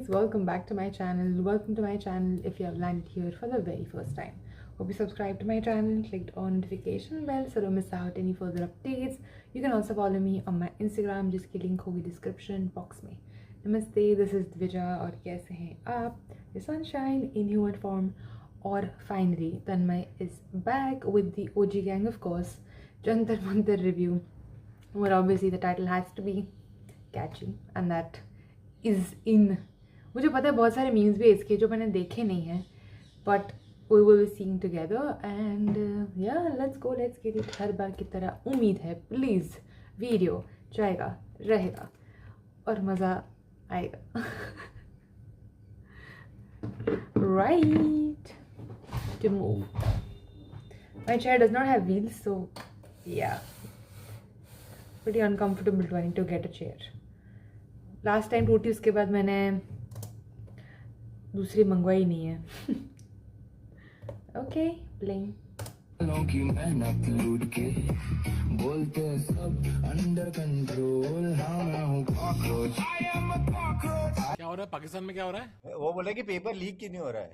welcome back to my channel. Welcome to my channel if you have landed here for the very first time. Hope you subscribed to my channel, clicked on notification bell so don't miss out any further updates. You can also follow me on my Instagram जिसकी link होगी description box में. Namaste, this is Dvija और कैसे हैं आप? The sunshine in human form. और finally Tanmay is back with the OG gang, of course. Jantar Mantar review. Well, obviously the title has to be catchy and that is in. मुझे पता है बहुत सारे मीम्स भी है इसके जो मैंने देखे नहीं हैं, but we will be seeing together and yeah, let's go, let's get it. हर बार की तरह उम्मीद है प्लीज़ वीडियो जाएगा रहेगा और मज़ा आएगा. Right, to move. My chair does not have wheels, so yeah, pretty uncomfortable trying to get a chair. Last time टूटी, उसके बाद मैंने दूसरी मंगवाई नहीं है. Okay, playing. की मेहनत लूट के बोलते सब अंडर कंट्रोल. हाँ मैं हूँ कॉकरोच. क्या हो रहा है पाकिस्तान में? क्या हो रहा है? वो बोले कि पेपर लीक क्यों नहीं हो रहा है.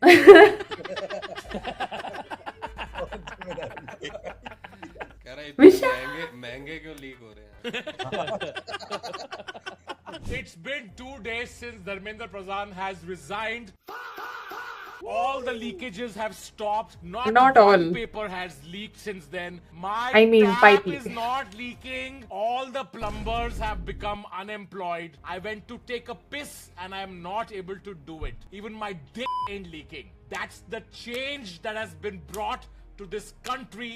कह रहा है इतने महंगे क्यों लीक हो रहे हैं? It's been 2 days since Dharmendra Pradhan has resigned. All the leakages have stopped. Not all. One paper has leaked since then. My tap is not leaking. All the plumbers have become unemployed. I went to take a piss and I am not able to do it. Even my dick ain't leaking. That's the change that has been brought to this country.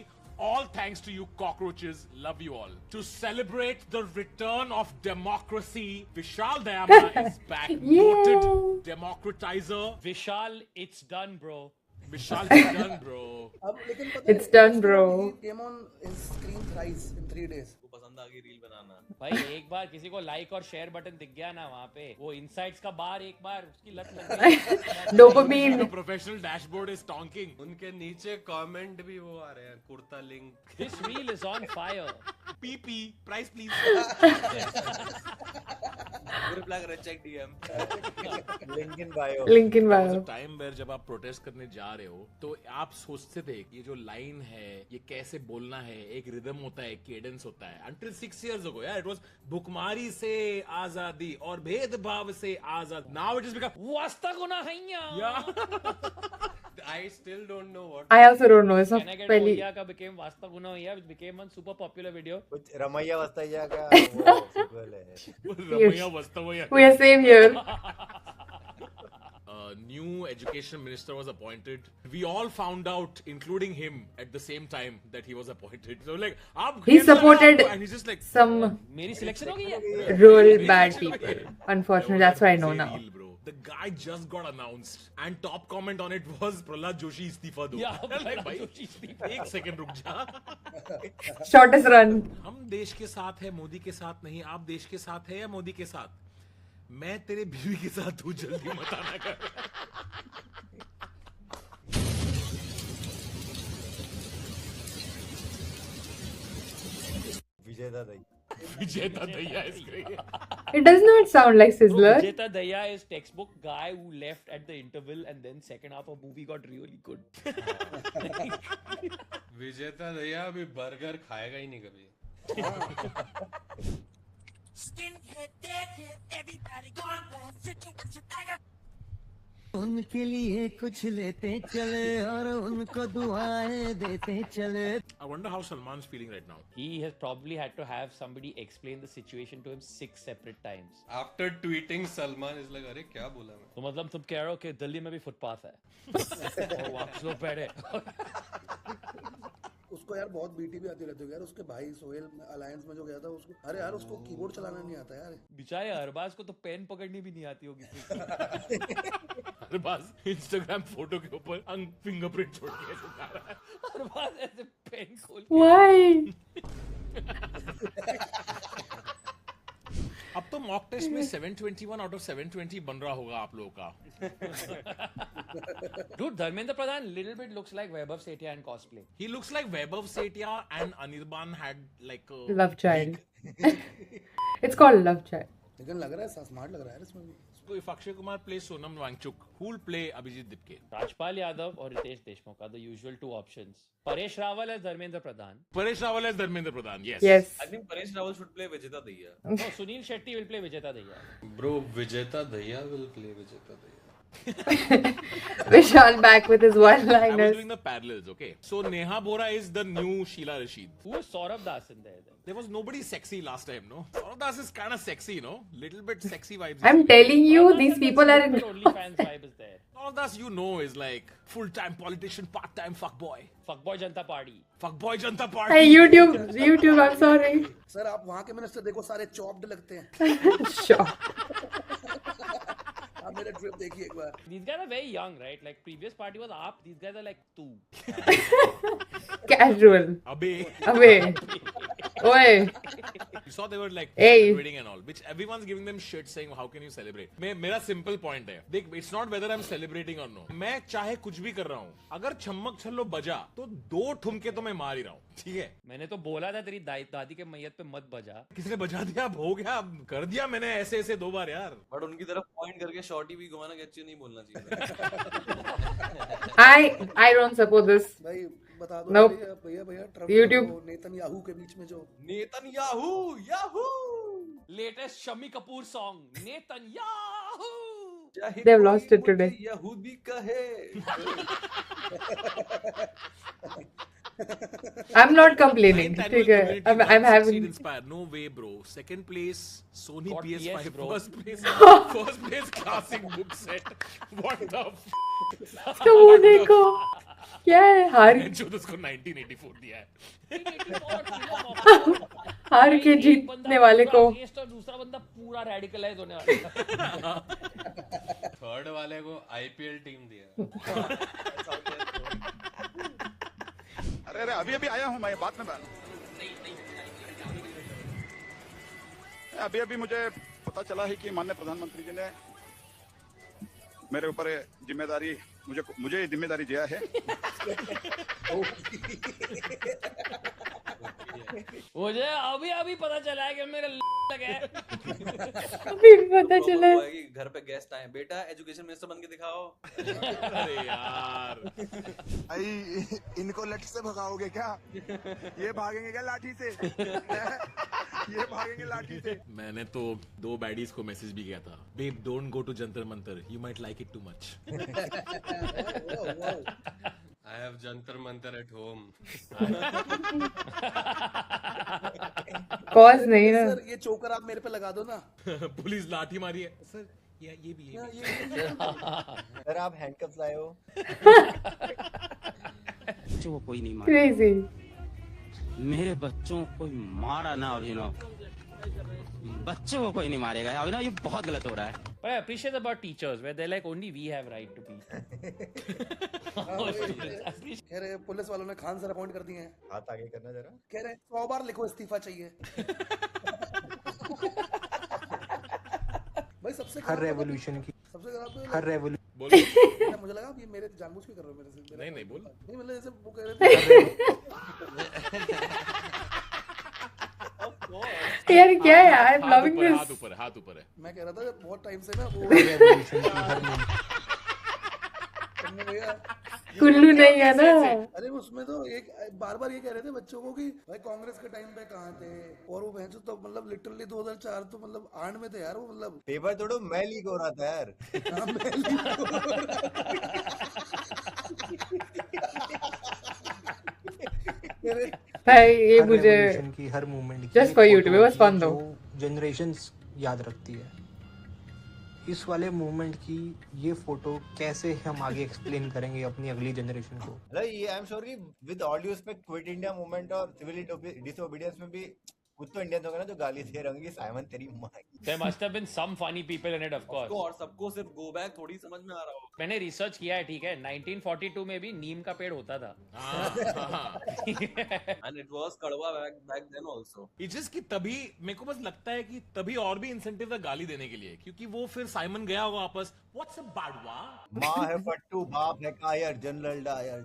All thanks to you cockroaches. Love you all. To celebrate the return of democracy, Vishal Dayama is back. Noted democratizer. Vishal, it's done, bro. Vishal, it's done, bro. It's done, bro. He came on his screen thrice in 3 days. पसंद आ गई reel बनाना. भाई एक बार किसी को like और share button दिख गया ना वहाँ पे, वो इनसाइट्स का बार एक बार उसकी लत लग गई. Dopamine. The professional dashboard is talking. उनके नीचे कमेंट भी वो आ रहे हैं. Kurta link. This reel is on fire. PP price please. Reply कर check DM. Link in bio. Link in bio. Time where जब आप प्रोटेस्ट करने जा रहे हो तो आप सोचते थे ये जो लाइन है ये कैसे बोलना है, एक रिदम होता है, एक केडेंस होता है. Until 6 years ago, yeah, it was भुखमारी से आजादी और भेदभाव से आजाद. Now it has become वास्ता गुना हैया. yeah. I still don't know what. I also don't know. It's not Can I get पहली. Oya का became वास्ता गुना हैया, which became one super popular video. कुछ रमैया वस्तैया का वो सीक्वल है. Ramaiah वस्तवैया. We are same here. New education minister was appointed. We all found out, including him, at the same time that he was appointed. So like, He supported and he's just like some मेरी selection हो गई है. real bad people. Unfortunately, that's what I know now. Real, bro. The guy just got announced, and top comment on it was Prahlad Joshi istifa do. Yeah, like भाई Joshi istifa. एक second रुक जा. Shortest run. हम देश के साथ है, मोदी के साथ नहीं. आप देश के साथ है या मोदी के साथ? मैं तेरे बीवी के साथ हूँ, जल्दी मत आना कर. विजेता दई. विजेता दैया is great. It does not sound like Sizzler. Vijeta Daya is textbook guy who left at the interval and then second half of movie got really good. विजेता दैया अभी बर्गर खाएगा ही नहीं कभी. उनके लिए कुछ लेते चले और उनको दुआएं देते चले. I wonder how Salman's feeling right now. He has probably had to have somebody explain the situation to him 6 separate times. After tweeting, Salman is like, अरे क्या बोला मैं? तो मतलब तुम कह रहे हो कि दिल्ली में भी फुटपाथ है और वापस लोग बैठे. उसको यार बहुत बीटी भी आती रहती है यार. उसके भाई सोहेल अलायंस में जो गया था उसको, अरे यार उसको कीबोर्ड चलाना नहीं आता यार. बेचारे अरबाज को तो पेन पकड़नी भी नहीं आती होगी. अरबाज इंस्टाग्राम फोटो के ऊपर फिंगरप्रिंट छोड़ के दिखा रहा है. अरबाज ऐसे पेन खोल Why? अब तो मॉक टेस्ट में 721 आउट ऑफ 720 बन रहा होगा आप लोगों का. Dude, Dharmendra Pradhan little bit looks like Vaibhav Sethia in cosplay. He looks like Vaibhav Sethia and Anirban had like a Love child. It's called love child. लेकिन लग रहा है स्मार्ट लग रहा है इसमें भी. if Akshay Kumar plays Sonam Wangchuk, who will play Abhijit Dipke? Rajpal Yadav और Ritesh Deshmukh are the usual two options. Paresh Rawal as Dharmendra Pradhan. Paresh Rawal as Dharmendra Pradhan. Yes. Yes. I think Paresh Rawal should play Vijeta Daya. No, Sunil Shetty will play Vijeta Daya. Bro, Vijeta Daya will play Vijeta Daya. Vishal back with his I was one-liners. doing the parallels, okay? So Neha Bora is the new Sheila Rashid. Who is Saurabh Das in there then? There was nobody sexy last time, no? Saurabh Das is kind of sexy, no? Little bit sexy vibes. I'm telling you, these people are in. But OnlyFans vibe is there. Saurabh Das, you know, is like full-time politician, part-time fuckboy. Fuckboy Janata Party. Fuckboy Janata Party. Hey, YouTube, I'm sorry. Sir आप वहाँ के minister देखो सारे chopped लगते हैं। Sure. आप मेरा trip देखिए एक बार। These guys are very young, right? Like previous party was up. These guys are like 2. Casual. Abe. Oi. You saw they were like Hey. celebrating and all, which everyone's giving them shit saying how can you celebrate? मेरा simple point है, देख it's not whether I'm celebrating or no. मैं चाहे कुछ भी कर रहा हूँ, अगर छम्मक छल्लो बजा तो 2 ठुमके तो मैं मार ही रहा हूँ, ठीक है? मैंने तो बोला था तेरी दादी के मैयत पे मत बजा. किसने बजा दिया? अब हो गया, अब कर दिया मैंने ऐसे 2 बार यार. बट उनकी तरफ पॉइंट करके शॉर्टी भी घुमाना कि अच्छी नहीं बोलना चाहिए। I don't support this. भाई बता दो Nope. भैया ट्रम्प YouTube. और नेतन्याहू के बीच में जो Netanyahu Yahoo Latest Shami Kapoor song, Netanyahu. चाहे They've कोई lost it today. मुझे यहूदी कहे। I'm not complaining. Ninth ठीक annual है. community I'm World having. Succeed Inspire. No way, bro. Second place, Sony Got PS5. PS, bro. First place, classic book set. What the तो वो देखो क्या है हार जो उसको 1984 दिया है. हार के जीतने वाले को तो दूसरा बंदा पूरा रेडिकलाइज होने वाला है. थर्ड वाले को IPL टीम दिया. अरे अभी आया हूँ मैं बात में अभी मुझे पता चला है कि माननीय प्रधानमंत्री जी ने मेरे ऊपर जिम्मेदारी मुझे जिम्मेदारी दिया है. मुझे अभी पता चला है कि मेरे लगे. अभी पता चला है. कि घर पे गेस्ट आए, बेटा एजुकेशन मिनिस्टर बन के दिखाओ। अरे यार. इनको लठ से भगाओगे क्या? ये भागेंगे क्या लाठी से? ये भागेंगे लाठी से. मैंने तो 2 बैडीज को मैसेज भी किया था. Babe don't go to Jantar Mantar, you might like it too much. I have Jantar Mantar at home. Cause नहीं ना. सर ये चोकर आप मेरे पे लगा दो ना. पुलिस लाठी मारी है सर. ये भी सर आप हैंडकफ लाए हो. बच्चों को कोई नहीं मारा. Crazy. मेरे बच्चों को कोई मारा ना अभिनव. बच्चों को कोई नहीं मारेगा अभिनव. ये बहुत गलत हो रहा है. But I appreciate about teachers where they're like only we have right to be. कह रहे पुलिस वालों ने खान सर अपॉइंट कर दिए हैं. हाथ आगे करना जरा. कह रहे 100 बार लिखो इस्तीफा चाहिए. भाई सबसे हर रेवोल्यूशन की सबसे खराब तो हर रेवोल्यूशन. बोल. मुझे लगा ये मेरे जानबूझ के कर रहे हो मेरे से. नहीं बोल. नहीं मतलब जैसे वो कह रहे थे. यार क्या है यार. I'm loving this. हाथ ऊपर है. मैं कह रहा था बहुत टाइम से ना वो रेवोल्यूशन की हर तुमने भैया कुल्लू नहीं है ना. अरे उसमें तो एक बार ये कह रहे थे बच्चों को कि भाई कांग्रेस के टाइम पे कहाँ थे और वो भैंसो तो मतलब लिटरली 2004 तो मतलब 8 में थे यार वो मतलब. पेपर तोड़ो मैं लीक हो रहा था यार. हाँ, मैं leak हो रहा था. भाई ये मुझे रेवोल्यूशन की हर movement Just for YouTube, it was fun though. Generations याद रखती है. इस वाले मूवमेंट की ये फोटो कैसे हम आगे एक्सप्लेन करेंगे अपनी अगली जनरेशन को. ये आई एम श्योर कि with all due respect quit India movement और सिविल डिसोबीडियंस में भी कुछ तो इंडियंस होंगे ना जो गाली दे रहे होंगे साइमन तेरी माँ की. There must have been some funny people in it, of course. और सबको सिर्फ गो बैक थोड़ी समझ में आ रहा हो. मैंने रिसर्च किया है, ठीक है. 1942 में भी नीम का पेड़ होता था. And it was कड़वा back then also. It's just कि तभी मेरे को बस लगता है कि तभी और भी इंसेंटिव है गाली देने के लिए, क्योंकि वो फिर साइमन गया होगा वापस. What's a बाड़वा? माँ है फट्टू बाप है कायर जनरल डायर.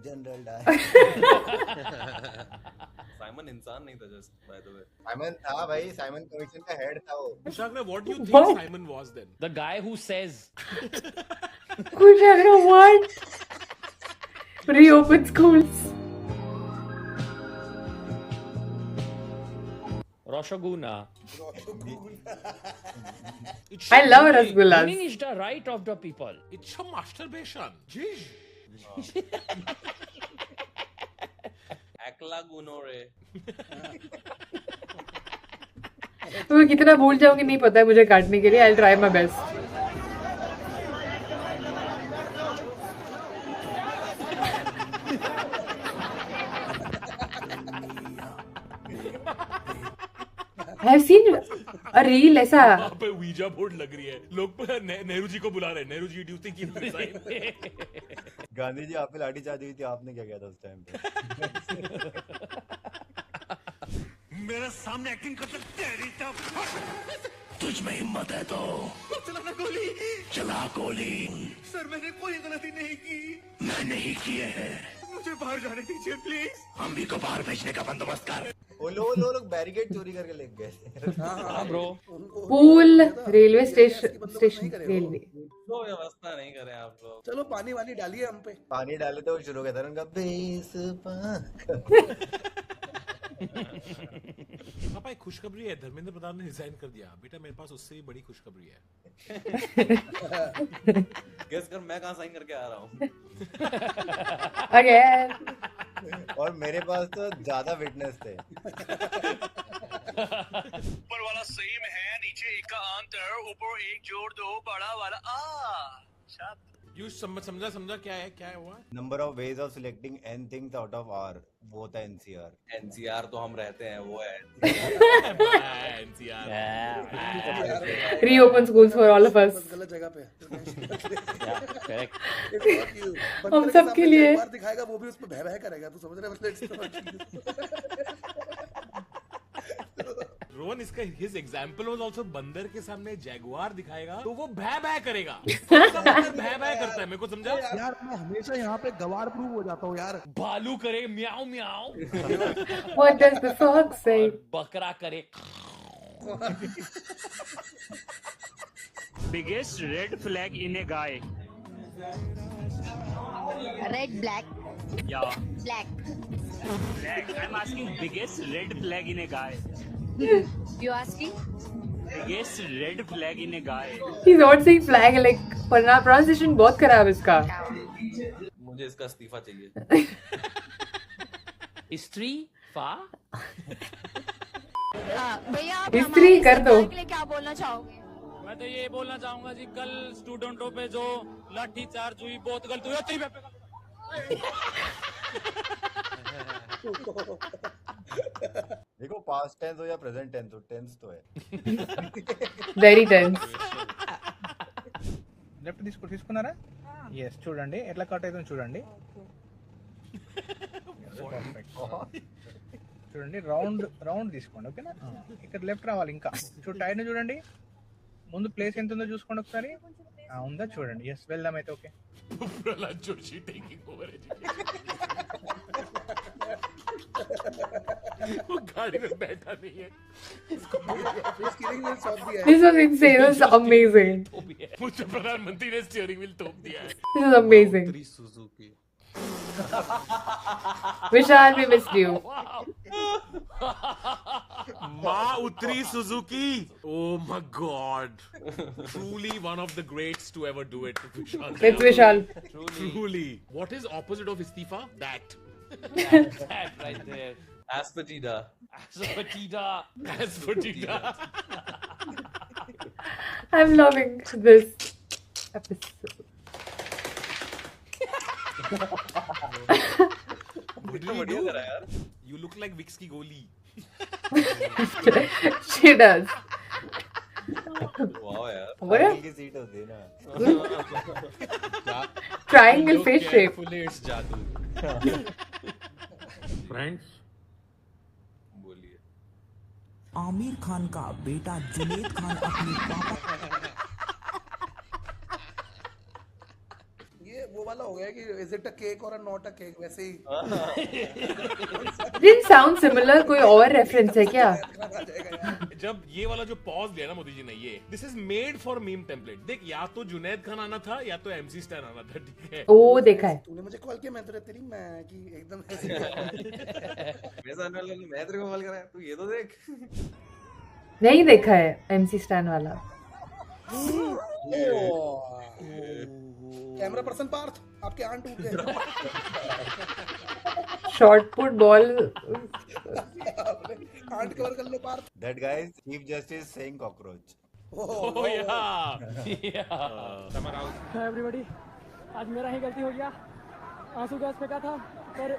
साइमन इंसान नहीं था just by the way. Simon था भाई, साइमन कमीशन का हेड था वो। Kushagra, what do you think What? Simon was then? The guy who says Kushagra, what? Reopen schools. Roshaguna. I love rasgullas. Meaning is the right of the people. It's a masturbation. Jeez. एकला गुनो रे। मैं कितना भूल जाऊंगी नहीं पता है मुझे काटने के लिए। I'll try my best. I have seen a reel ऐसा। वहाँ पे वीजा बोर्ड लग रही है, लोग नेहरू जी को बुला रहे हैं। Nehru ji, do you think he'll resign? Gandhi ji आप पे लाठी चार्ज हुई थी, आपने क्या किया था उस टाइम पे? मेरे सामने एक्टिंग करते तेरी तो तुझ में हिम्मत है तो चला गोली, चला गोली। सर मैंने कोई गलती नहीं की, मैंने ही किए हैं। मुझे बाहर जाने दीजिए प्लीज। हम भी को बाहर भेजने का बंदोबस्त कर। वो लोग बैरिकेड चोरी करके ले गए। हाँ bro. Pool, railway station, railway. तो व्यवस्था नहीं करे आप लोग। चलो पानी वानी डालिए हम पे। पानी डाले तो शुरू हो गया था उनका बेस पापा एक खुशखबरी है, धर्मेंद्र प्रधान ने रिजाइन कर दिया। बेटा मेरे पास उससे भी बड़ी खुशखबरी है। गेस कर मैं कहाँ साइन करके आ रहा हूँ। Again. और मेरे पास तो ज्यादा विटनेस थे। ऊपर वाला सेम है, नीचे एक का अंतर, ऊपर एक जोड़ दो, बड़ा वाला You समझा क्या है हुआ? Number of ways of selecting n things out of r, वो होता है NCR। NCR तो हम रहते हैं, वो है NCR। Reopen schools for all of us. गलत जगह पे। Correct. हम सबके लिए। एक बार दिखाएगा वो भी उस पे भय करेगा, तू समझ रहा है? रोहन, इसका his example was also बंदर के सामने जैगुआर दिखाएगा तो वो भय करेगा। भय करता है, मेरे को समझा? यार मैं हमेशा यहाँ पे गवार प्रूव हो जाता हूँ यार। भालू करे म्याऊ म्याऊ। What does the frog say? बकरा करे। Biggest red flag in A guy. Red, black, या black. Flag, I am asking biggest red flag in A guy. You asking? Biggest red flag in A guy. He's not saying flag, like pronunciation बहुत खराब इसका। मुझे इसका इस्तीफा चाहिए। स्त्री फा। भैया आप इस्त्री कर दो। के लिए क्या बोलना चाहोगे? मैं तो ये बोलना चाहूंगा जी, कल स्टूडेंटों पे जो लाठी चार्ज हुई बहुत गलत हुई। देखो पास्ट टेंस हो या प्रेजेंट टेंस हो, टेंस तो है। Very tense. లెఫ్ట్ తీసుకున్నారా? ఎస్ చూడండి ఎట్లా కట్ అవుతుందో చూడండి. చూడండి రౌండ్ తీసుకోండి, ఓకేనా? ఇక్కడ లెఫ్ట్ రావాలి, ఇంకా టైర్ చూడండి, ముందు ప్లేస్ ఎంత ఉందో చూసుకోండి ఒకసారి. ఉందా చూడండి. ఎస్ వెళ్దాం అయితే. Okay Prahlad Joshi taking over वो गाड़ी में बैठा नहीं है। This was insane. This was amazing. मुझे प्रधानमंत्री ने स्टीयरिंग व्हील तोप दिया है। This is amazing. Suzuki. Vishal, we missed you. माँ उतरी Suzuki. Oh my God. Truly one of the greats to ever do it. Vishal. It's Vishal. Truly. What is opposite of istifa? That right there. Aspatida. I'm loving this episode. You look like Vicks की गोली। She does. वाह यार। What a की seat होती है ना। triangle face shape. It's जादू। Friends, बोलिए। आमिर खान का बेटा जुनैद खान अपने पापा ये वो वाला हो गया कि इज इट अ केक और नॉट अ केक, वैसे ही Didn't sound similar. कोई और रेफरेंस है क्या? जब ये वाला जो पॉज दिया ना मोदी जी ने, ये this is made for meme template. देख, या तो जुनैद खान आना था या तो MC स्टैन आना था, ठीक है? ओ देखा है। तूने मुझे कॉल किया, मैं तेरे तेरी मैं कि एकदम ऐसे मेरे सामने वाले ने मैं तेरे को कॉल करा है, तू ये तो देख। नहीं देखा है MC स्टैन वाला। कैमरा पर्सन पार्थ, आपके आंट टूट गए। Short put ball. Ant cover कर लो Parth. That guy is Chief Justice saying cockroach. Oh yeah. Everybody, आज मेरा ही गलती हो गया। आंसू गैस फेंका था पर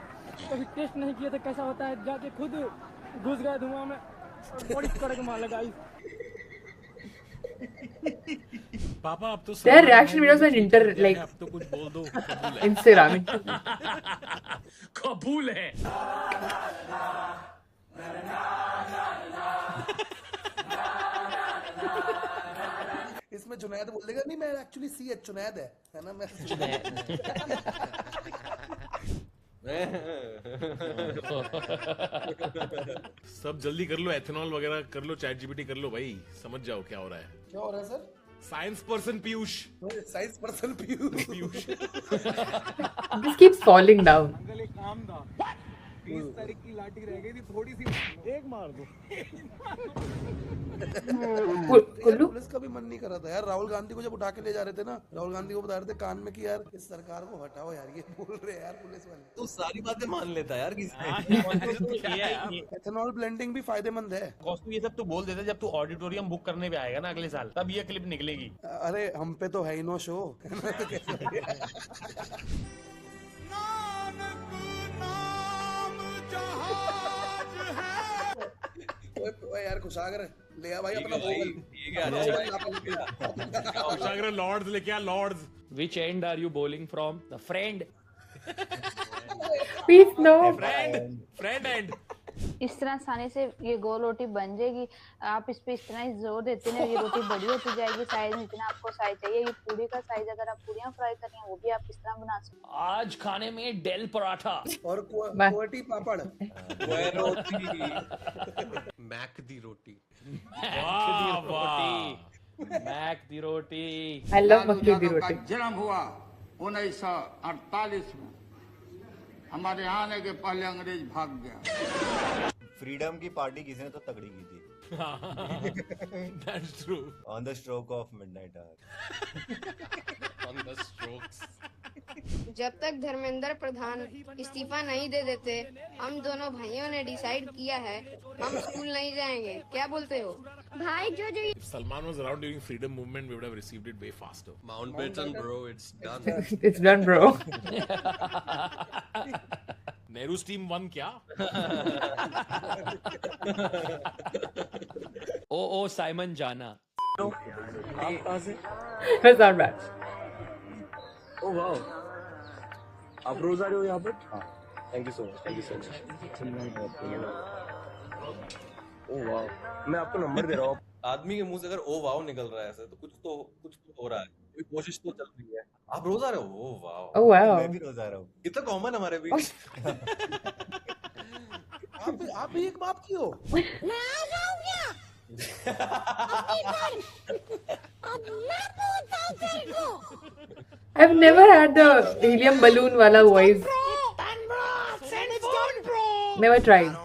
कभी टेस्ट नहीं किया था कैसा होता है, जाके खुद घुस गए धुआं में और बड़ी कड़क मार लगा। पापा अब तो Their reaction videos on like अब तो कुछ बोल दो। Instagram. कबूल है। इसमें जुनैद बोल देगा नहीं, मैं एक्चुअली CH जुनैद है ना, मैं सब जल्दी कर लो, एथेनॉल वगैरह कर लो, चैट जीपीटी कर लो भाई, समझ जाओ क्या हो रहा है। क्या हो रहा है sir? Science person Piyush. Science person Piyush. This keeps falling down. Uncle एक काम था, 20 तारीख की लाठी रह गई थी, थोड़ी सी एक मार दो। पुलिस का भी मन नहीं कर रहा था यार। राहुल गांधी को जब उठा के ले जा रहे थे ना, राहुल गांधी को बता रहे थे कान में कि यार इस सरकार को हटाओ यार, ये बोल रहे यार पुलिस वाले। तू सारी बातें मान लेता यार किसी। एथेनॉल ब्लेंडिंग भी फायदेमंद है। कॉस्टू ये सब तू बोल देता जब तू ऑडिटोरियम बुक करने पे आएगा ना अगले साल, तब ये क्लिप निकलेगी। अरे हम पे तो है ही नो शो। यार कुशागर ले आ भाई अपना वोगल। कुशागर लॉर्ड्स लेके आ, Lord's. Which end are you bowling from? The friend. Please no. Friend end. इस तरह आसानी से ये गोल रोटी बन जाएगी। आप इस पे इतना ही जोर देते हैं, ये रोटी बड़ी होती जाएगी साइज में, जितना आपको साइज चाहिए। ये पूरी का साइज अगर आप पूरियां फ्राई करनी है वो भी आप इस तरह बना सकते हैं। आज खाने में डेल पराठा और कोटी पापड़। मैक दी रोटी। मैक दी रोटी। I love मक्की दी रोटी। जन्म हुआ 1948 में। हमारे आने के पहले अंग्रेज भाग गया। फ्रीडम की पार्टी किसी ने तो तगड़ी की थी। That's true. On the stroke of midnight hour. On the strokes. जब तक धर्मेंद्र प्रधान इस्तीफा नहीं दे देते, हम दोनों भाइयों ने डिसाइड किया है हम स्कूल नहीं जाएंगे। क्या बोलते हो भाई? जो If Salman was around during freedom movement, we would have received it way faster. Mountbatten, bro, it's done. It's done, bro. Nehru's team won क्या? ओ साइमन जाना। आप कहाँ से? That's not bad. Oh wow. आप रोज आ रहे हो यहाँ पर? हाँ। Thank you so much. Thank you so much. Oh wow. मैं आपको नंबर दे रहा हूँ। आदमी के मुंह से अगर ओ वाओ निकल रहा है ऐसे, तो कुछ तो हो रहा है, कोई कोशिश तो चल रही है। आप रोज आ रहे हो? Oh wow. Oh wow. मैं भी रोज आ रहा हूँ। कितना कॉमन हमारे बीच। आप भी एक बाप की हो? मैं आ जाऊँ क्या? I've never had the helium balloon wala voice. Never tried.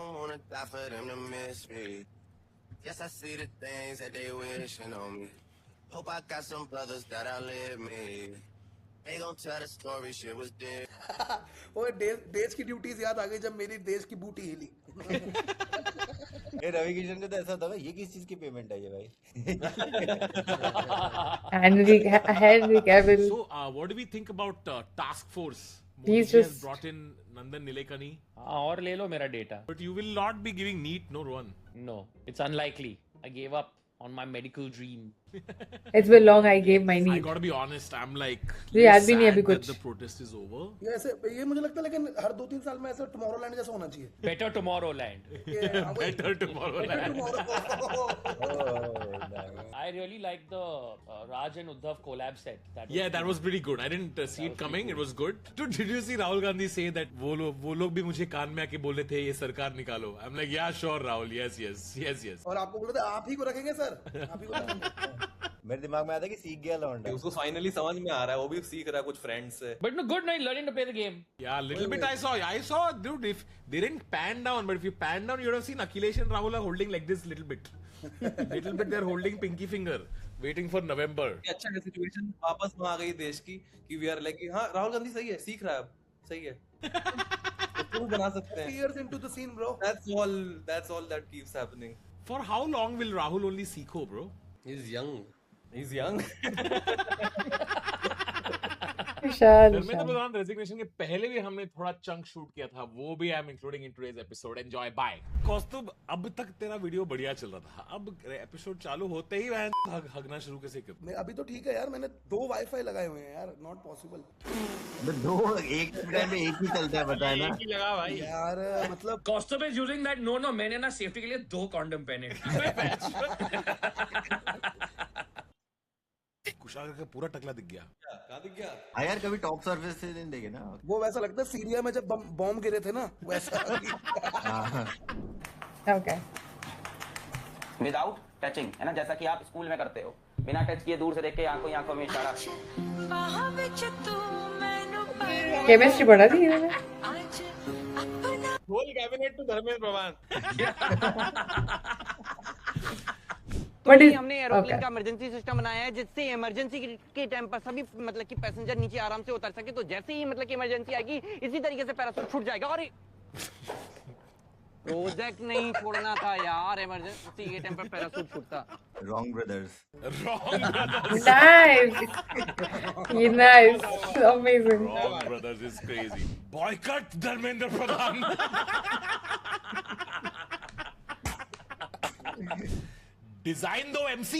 Yes, I see the things that they wishing on me. Hope I got some brothers that outlive me. They gon' tell the story, shit was dead. ओए देश की duties याद आ गई जब मेरी देश की बूटी हिली। ये रवि किशन को तो ऐसा होता है, ये किस चीज की पेमेंट है ये भाई? Henry Cavill. So, what do we think about task force? He's Modi has just brought in Nandan Nilekani. और ले लो मेरा data. But you will not be giving NEET, no, Rohan. No, it's unlikely. I gave up on my medical dream. It's been long. I gave my I need. gotta be honest. I'm like, जी याद भी नहीं sad अभी that कुछ. the protest is over. ये ऐसे ये मुझे लगता है, लेकिन हर 2-3 साल में ऐसा टुमारोलैंड जैसा होना चाहिए. Better Tomorrowland. Better Tomorrowland. I really like the Raj and Uddhav collab set. That was pretty good. I didn't see it coming. It was good. Dude, did you see Rahul Gandhi say that वो लोग भी मुझे कान में आके बोले थे ये सरकार निकालो. I'm like, yeah, sure, Rahul. Yes. और आपको बोला था आप ही को रखेंगे सर. आप ही को रखेंगे. मेरे दिमाग में आता है कि सीख गया लौंडा. उसको फाइनली समझ में आ रहा है, वो भी सीख रहा है कुछ फ्रेंड्स से. But no, good, no, learning to play the game. Yeah, little bit I saw, dude. If they didn't pan down, but if you pan down, you would have seen Akhilesh and Rahul are holding like this little bit. They're holding pinky finger, waiting for November. अच्छा है, situation वापस वहाँ आ गई देश की कि we are like, हाँ राहुल गांधी सही है, सीख रहा है, सही है. उसको बना सकते हैं. Years into the scene, bro. That's all that keeps happening. For how long will Rahul only Sikho, bro? He's young. Dharmendra Pradhan resignation के पहले भी हमने थोड़ा चंक शूट किया था, वो भी I am including in today's episode. Enjoy. Bye. Kaustubh, अब तक तेरा वीडियो बढ़िया चल रहा था, अब एपिसोड चालू होते ही मैं हगना शुरू कैसे कर. अभी तो ठीक है यार, मैंने 2 वाईफाई लगाए हुए हैं यार. Not possible. दो एक टाइम में एक ही चलता है, पता है ना. एक ही लगा भाई यार. मतलब Kostab is using that. No, मैंने ना सेफ्टी के लिए 2 कॉन्डम पहने. कुशागर का पूरा टकला दिख गया. कहाँ दिख गया? हाँ यार, कभी टॉप सर्विस से नहीं देखे ना. वो वैसा लगता है सीरिया में जब बॉम्ब गिरे थे ना, वैसा. Okay. विदाउट टचिंग, है ना, जैसा कि आप स्कूल में करते हो, बिना टच किए दूर से देख के आंखों में इशारा. केमिस्ट्री पढ़ा थी इन्होंने. Whole cabinet to Dharmendra Pradhan. हमने एरोप्लेन का इमरजेंसी सिस्टम बनाया है, जिससे इमरजेंसी के टाइम पर सभी मतलब कि पैसेंजर नीचे आराम से उतर सके. तो जैसे ही मतलब कि इमरजेंसी आएगी, इसी तरीके से पैराशूट छूट जाएगा. और प्रोजेक्ट नहीं छोड़ना था यार, इमरजेंसी के टाइम पर पैराशूट छूटता. Wrong brothers. Nice. Amazing. Wrong brothers is crazy. Boycott Dharmendra Pradhan. Design दो MC.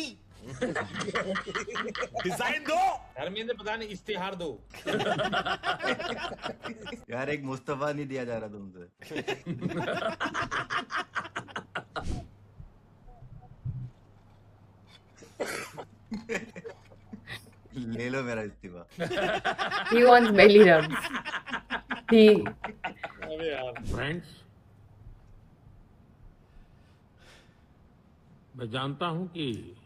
डिजाइन दो. धर्मेंद्र प्रधान इश्तिहार दो. यार एक मुस्तफा नहीं दिया जा रहा तुमसे. ले लो मेरा इस्तीफा. He wants belly rubs. अबे यार. फ्रेंड्स, मैं जानता हूं कि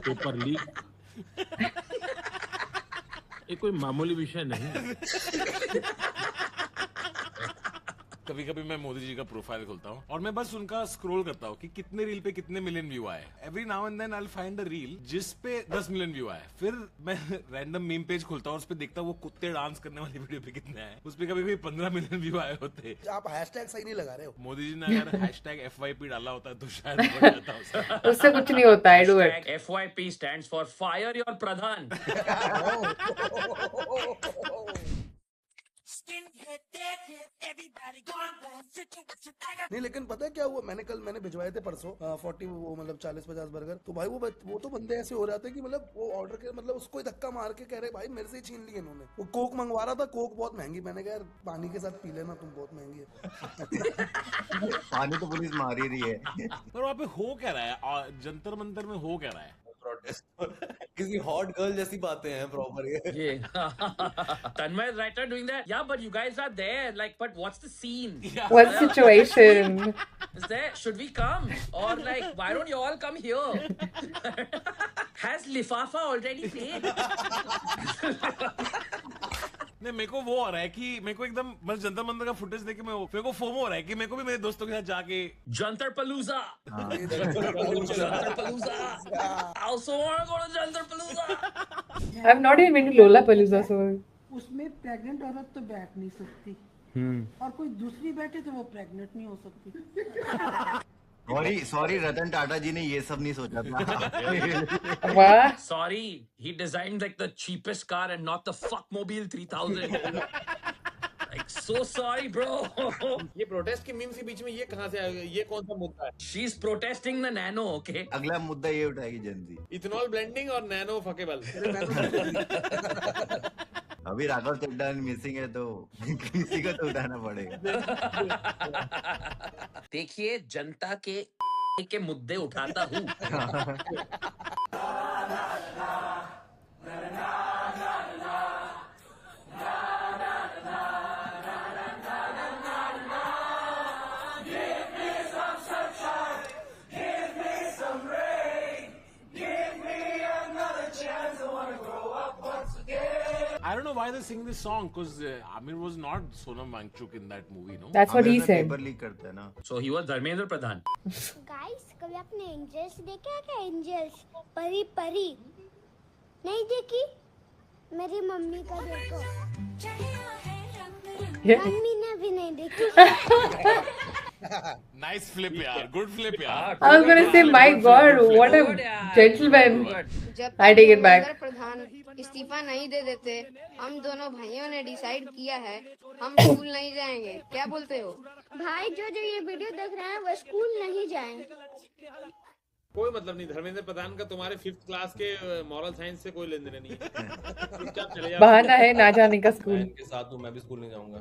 पेपर लीक ये कोई मामूली विषय नहीं है. कभी कभी मैं मोदी जी का प्रोफाइल खोलता हूँ और मैं बस उनका स्क्रॉल करता हूँ कि कितने रील पे कितने मिलियन व्यू आए. Every now and then I will find a reel जिस पे 10 मिलियन व्यू आए. फिर मैं रैंडम मीम पेज खोलता हूँ और उस पे देखता हूँ वो कुत्ते डांस करने वाली वीडियो पे कितने आए. उस पे कभी कभी 15 मिलियन व्यू आए होते. आप हैशटैग सही नहीं लगा रहे हो. मोदी जी ने अगर हैशटैग FYP डाला होता तो शायद बढ़ जाता. उससे कुछ नहीं होता. I do it. FYP stands for fire your pradhan. नहीं, लेकिन पता है क्या हुआ, मैंने भिजवाए थे परसों 40 वो मतलब 40-50 बर्गर. तो भाई वो तो बंदे ऐसे हो जाते कि मतलब वो ऑर्डर के मतलब उसको ही धक्का मार के कह रहे भाई मेरे से ही छीन लिए इन्होंने. वो कोक मंगवा रहा था, कोक बहुत महंगी. मैंने कहा यार पानी के साथ पी लेना, तुम बहुत महंगी है. पानी तो पुलिस मार ही रही है. पर वहाँ पे हो क्या रहा है, जंतर मंतर में हो क्या रहा है? किसी हॉट गर्ल जैसी बातें हैं प्रॉपर ये. Tanmay is right doing that. Yeah, but you guys are there. Like, but what's the scene? What situation? Is there? Should we come? Or like, why don't you all come here? Has Lifafa already paid? नहीं, मेरे को वो हो रहा है कि मेरे को एकदम बस जंतर मंतर का फुटेज देख के मेरे को फोमो हो रहा है कि मेरे को भी मेरे दोस्तों के साथ जाके Jantar Palooza. Jantar Palooza. I also want to go to Jantar Palooza. I've not even been to Lollapalooza, so. उसमें प्रेग्नेंट औरत तो बैठ नहीं सकती और कोई दूसरी बैठे तो वो प्रेग्नेंट नहीं हो सकती. सॉरी रतन टाटा जी ने ये सब नहीं सोचा था. Sorry, he designed like the cheapest car and not the fuckmobile 3000. Like, so sorry, bro. ये प्रोटेस्ट के मीम्स के बीच में ये कहाँ से आ गया? ये कौन सा मुद्दा है? She's protesting the nano, okay? अगला मुद्दा ये उठाएगी जनजी। इथेनॉल ब्लेंडिंग और नैनो फकेबल। अभी राघव चड्ढा मिसिंग है तो किसी को तो उठाना पड़ेगा। देखिए जनता के मुद्दे उठाता हूँ। I don't know why they sing this song because Amir was not Sonam Wangchuk in that movie, no? That's what he said. Paper leak करता है ना। So he was Dharmendra Pradhan. Guys कभी आपने एंजल्स देखा है क्या? एंजल्स परी परी नहीं देखी? मेरी मम्मी का देखो। मम्मी ने भी नहीं देखी। Nice flip, yaar. Good flip, yaar. I was gonna say, my God, what a gentleman. जब I take it back. Dharmendra Pradhan इस्तीफा नहीं दे देते, हम दोनों भाइयों ने डिसाइड किया है हम स्कूल नहीं जाएंगे। क्या बोलते हो? भाई जो जो ये वीडियो देख रहे हैं वो स्कूल नहीं जाएंगे। कोई मतलब नहीं, धर्मेंद्र प्रधान का तुम्हारे 5th क्लास के मॉरल साइंस से कोई लेन देन नहीं है। चुपचाप चले जाओ। बहाना है ना जाने का स्कूल। मैं के साथ हूँ, मैं भी स्कूल नहीं जाऊंगा।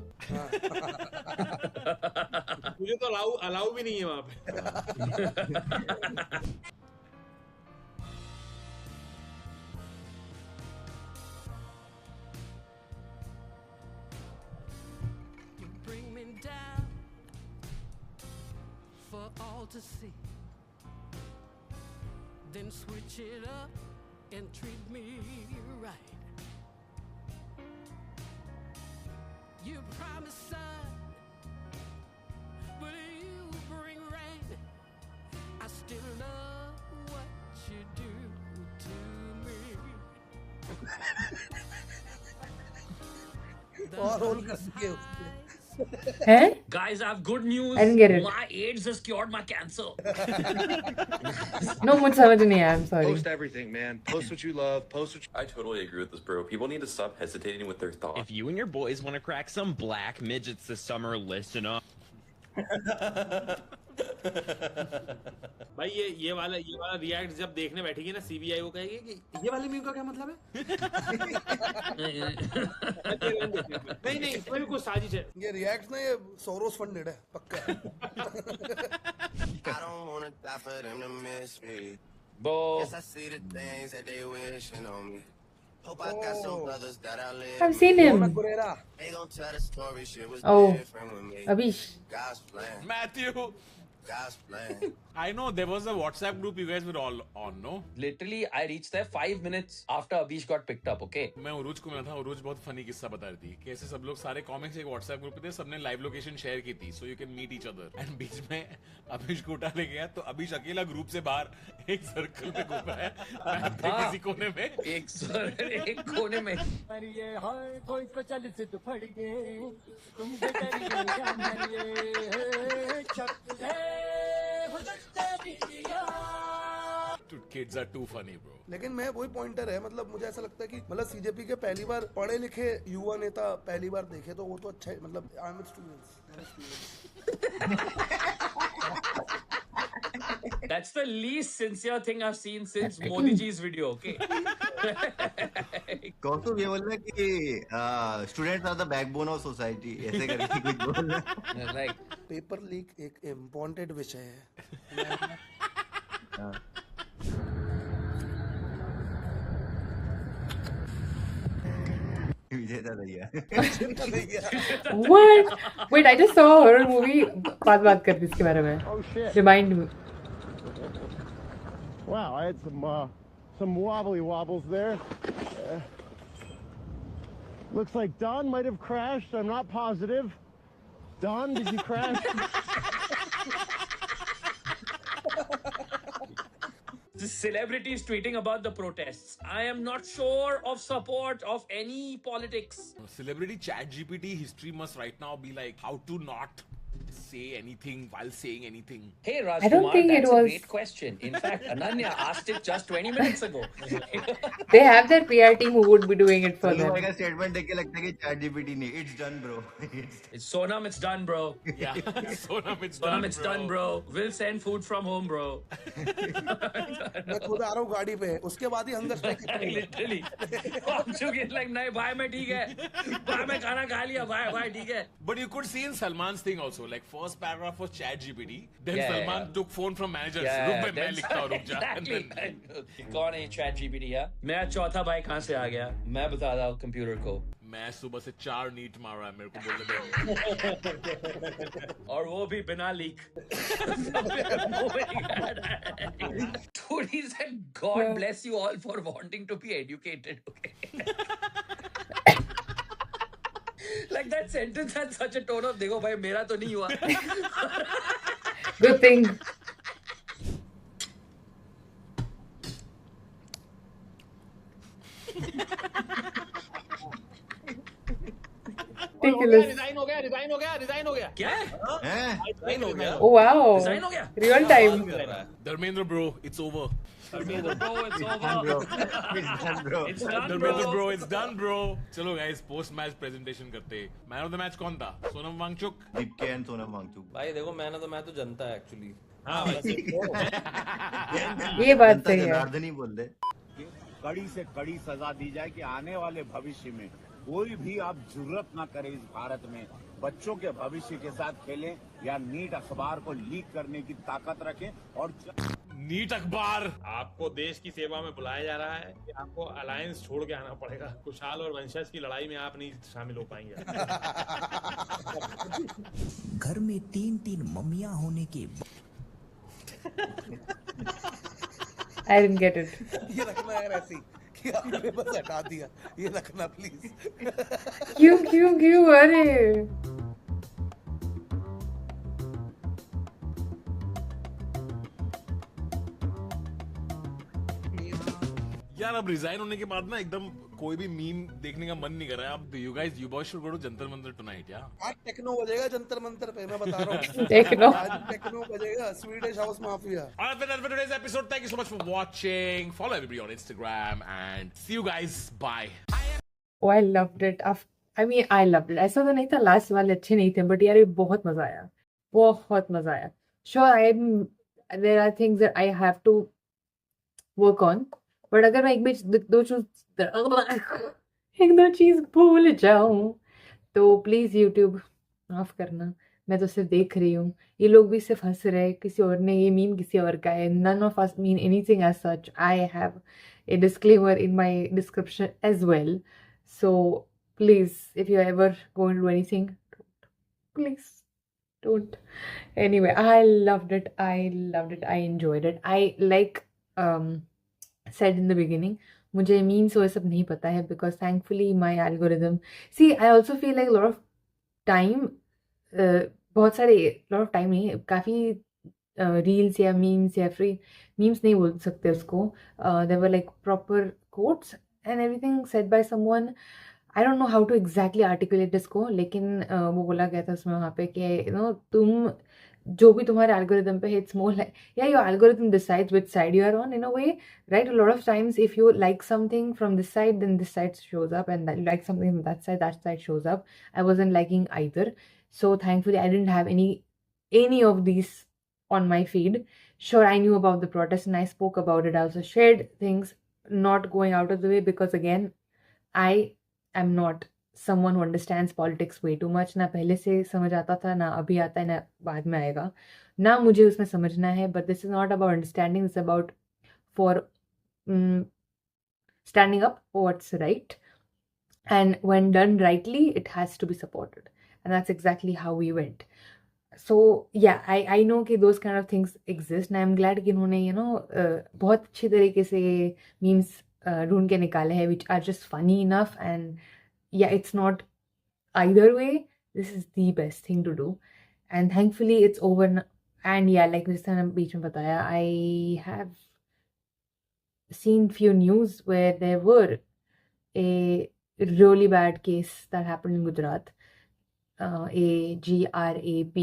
मुझे तो अलाउ भी नहीं है वहाँ पे। Bring me down for all to see. Then switch it up and treat me right. You promise sun, but you bring rain. I still love what you do to me. और role कर सके उसने। हैं? Guys, I have good news. I didn't get it. My AIDS has cured my cancer. No, मुझे समझ नहीं आया. I'm sorry. Post everything, man. Post what you love. Post what you... I totally agree with this, bro. People need to stop hesitating with their thoughts. If you and your boys want to crack some black midgets this summer, listen up. भाई ये वाला react जब देखने बैठेगी ना CBI वो कहेगी कि ये वाले मीम का क्या मतलब है? नहीं इसमें भी कुछ साजिश है। ये रिएक्ट ना ये सोरोस फंडेड है पक्का। I don't wanna die for them to miss me. Bo. Yes, I see the things that they wishing on me. Hope I got some brothers that I live. I've seen him. They gon' tell the story, shit was Oh, different with me. Abish. God's plan. Matthew. God's plan. I know there was a WhatsApp group you guys were all on, no? Literally, I reached there 5 minutes after Abish got picked up, okay? मैं उरूज को मिला था, उरूज बहुत funny किस्सा बता रही थी कि ऐसे सब लोग सारे कॉमिक्स एक WhatsApp ग्रुप पे थे, सबने लाइव लोकेशन शेयर की थी, so you can meet each other. And बीच में अभिष को उठा ले गया, तो अभिष अकेला ग्रुप से बाहर एक सर्कल में घूम रहा है, किसी कोने में, एक कोने में। ये हाय कोई को चल से तो फड़ गए, तुम बेकरिए चकले Kids are too funny, bro. लेकिन मैं वही पॉइंटर है, मतलब मुझे ऐसा लगता है कि मतलब सीजेपी के पहली बार पढ़े लिखे युवा नेता पहली बार देखे तो वो तो अच्छा है, मतलब I am students. That's the least sincere thing I've seen since Modi ji's video, okay? कौतुक ये बोल रहा है कि students are the backbone of society, ऐसे करके कुछ बोल रहा है। Like पेपर लीक एक इम्पोर्टेंट विषय है। What? Wait, I just saw a horror movie. बात कर इसके बारे में. Oh shit. Remind me. Wow, I had some wobbly wobbles there. Looks like Don might have crashed. I'm not positive. Don, did you crash? The celebrities tweeting about the protests. I am not sure of support of any politics. Celebrity chat GPT history must right now be like how to not say anything while saying anything? Hey I don't Rajkumar, think it that's a was. great question. In fact, Ananya asked it just 20 minutes ago. They have their PR team who would be doing it for Sallu भाई them. का statement देख के लगता है कि chat GPT ने it's done bro It's Sonam, it's done, bro. Yeah, Sonam, it's Sonam, done, it's done, bro. We'll send food from home, bro. मैं खुद आ रहा हूँ गाड़ी पे, उसके बाद ही हंगर स्ट्राइक खत्म होगा। Literally. It's like, नहीं भाई मैं ठीक है, भाई मैं खाना खा लिया, भाई ठीक है. But you could see in Salman's thing also, like first paragraph was chat GPT, then Yeah, Salman yeah. took phone from managers. Yeah, रुक बे, मैं that's- लिखता हूँ, रुक जा. And Exactly. then, कौन है चैट जीपीटी है? मैं चौथा भाई कहाँ से आ गया? मैं बता रहा हूँ कंप्यूटर को. मैं सुबह से 4 नीट मारा है, मेरे को बोलने दे. और वो भी बिना leak. Dude, he said, God bless you all for wanting to be educated. Okay. Like that sentence had such a tone of, देखो भाई मेरा तो नहीं हुआ. Good thing. Ridiculous. रिजाइन हो गया रिजाइन हो गया रिजाइन हो गया क्या रिजाइन हो गया Oh wow. Design हो गया? Real time. Dharmendra bro, it's over. Dharmendra bro, it's over. It's done bro It's done, Dharmendra bro. bro, it's done bro. चलो guys, post match presentation करते हैं. Man of the match कौन था? Sonam Wangchuck. Dipke and Sonam Wangchuck भाई देखो मैंने तो मैं तो जनता है एक्चुअली हाँ ये बात सही है. जनार्दन ही बोल दे कड़ी से कड़ी सजा दी जाए कि आने वाले भविष्य में कोई भी आप जरूरत ना करे इस भारत में बच्चों के भविष्य के साथ खेलें या नीट अखबार को लीक करने की ताकत रखें और नीट अखबार. आपको देश की सेवा में बुलाया जा रहा है कि आपको अलायंस छोड़ के आना पड़ेगा. खुशहाल और वंशज की लड़ाई में आप नहीं शामिल हो पाएंगे. घर में 3-3 मम्मियां होने के I didn't get it. ये रखना है ऐसी कि आपने बस हटा दिया, ये रखना प्लीज. क्यों अरे. यार अब रिजाइन होने के बाद ना एकदम कोई भी मीम देखने का मन नहीं कर रहा है. अब you guys, you boys should go to Jantar Mantar tonight, yeah? आज टेक्नो बजेगा जंतर मंतर पे, मैं बता रहा हूँ. टेक्नो. आज टेक्नो बजेगा, Swedish house mafia. Alright, that's for today's episode. Thank you so much for watching. Follow everybody on Instagram and see you guys. Bye. Oh, I loved it. I loved it. ऐसा तो नहीं था last वाले अच्छे नहीं थे, but यार ये बहुत मजा आया. बहुत मजा आया. Sure, there are things that I have to work on. But अगर मैं एक दो चीज भूल जाऊं तो प्लीज यूट्यूब माफ करना. मैं तो सिर्फ देख रही हूँ. ये लोग भी सिर्फ हंस रहे हैं. किसी और ने ये मीम किसी और का है. None of us mean anything as such. I have a disclaimer in my description as well. So please, if you're ever going to do anything, please don't. Anyway, I loved it. I enjoyed it. I said in the beginning, मुझे memes वो सब नहीं पता है because thankfully my algorithm. See, I also feel like a lot of time, बहुत सारे lot of time नहीं, काफ़ी reels या memes या free memes नहीं बोल सकते उसको. There were like proper quotes and everything said by someone. I don't know how to exactly articulate इसको, लेकिन वो बोला गया था उसमें वहाँ पे कि तुम जो भी तुम्हारे algorithm पे है, it's more like, yeah, your algorithm decides which side you are on in a way, right? A lot of times if you like something from this side, then this side shows up, and that you like something from that side shows up. I wasn't liking either. So thankfully I didn't have any of these on my feed. Sure, I knew about the protest and I spoke about it. I also shared things, not going out of the way, because again, I am not someone who understands politics way too much. ना पहले से समझ आता था, ना अभी आता है, ना बाद में आएगा, ना मुझे उसमें समझना है. But this is not about understanding. It's about for standing up for what's right. And when done rightly, it has to be supported. And that's exactly how we went. So yeah, I know कि those kind of things exist. And I'm glad कि इन्होंने बहुत अच्छी तरीके से memes ढूंढ के निकाले हैं, which are just funny enough. And yeah, it's not either way. This is the best thing to do. And thankfully it's over now. And yeah, like जिस तरह बीच में बताया, I have seen few news where there were a really bad case that happened in Gujarat. A GRAP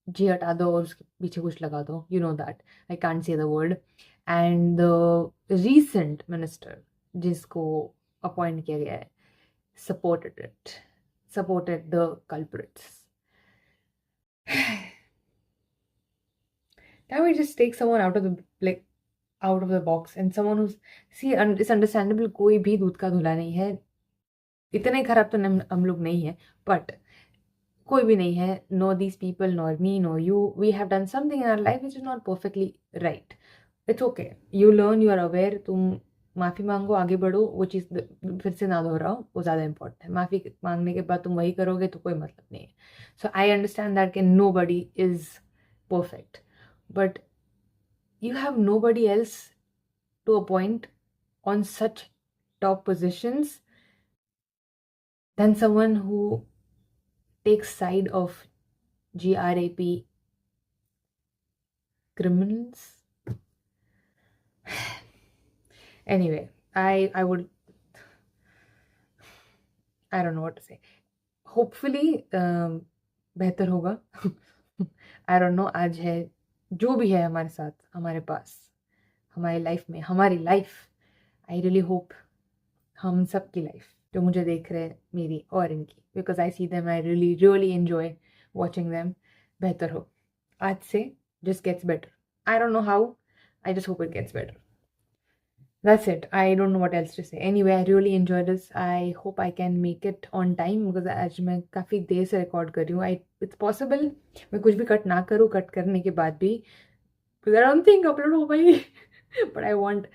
जी हटा दो और उसके पीछे कुछ लगा दो, you know that, I can't say the word. And the recent minister जिसको अपॉइंट किया गया है supported the culprits. Can we just take someone out of the box and someone who's, see, it's understandable, कोई भी दूध का धुला नहीं है, इतने खराब तो हम लोग नहीं है, but कोई भी नहीं है, nor these people, nor me, nor you, we have done something in our life which is not perfectly right. It's okay, you learn, you are aware, तुम माफ़ी मांगो, आगे बढ़ो, वो चीज़ फिर से ना दोहराओ, वो ज़्यादा इंपॉर्टेंट है. माफ़ी मांगने के बाद तुम वही करोगे तो कोई मतलब नहीं है. सो आई अंडरस्टैंड दैट कि nobody is perfect, but you have nobody else to appoint on such top positions than someone who takes side of GRAP criminals. Anyway, I don't know what to say. Hopefully बेहतर होगा. I don't know, आज है जो भी है हमारे साथ, हमारे पास, हमारी लाइफ में, हमारी लाइफ, आई रियली होप हम सब की लाइफ जो मुझे देख रहे हैं, मेरी और इनकी, because I see them, I really enjoy watching them, बेहतर हो. आज से just gets better. I don't know how, I just hope it gets better. That's it. I don't know what else to say. Anyway, I really enjoyed this. I hope I can make it on time because आज मैं काफ़ी देर से record कर रही हूँ. It's possible मैं कुछ भी कट ना करूँ, कट करने के बाद भी because I don't think upload हो पाएगी. But I want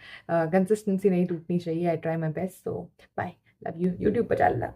consistency नहीं टूटनी चाहिए. I try my best. So bye. Love you. YouTube पर चल रहा.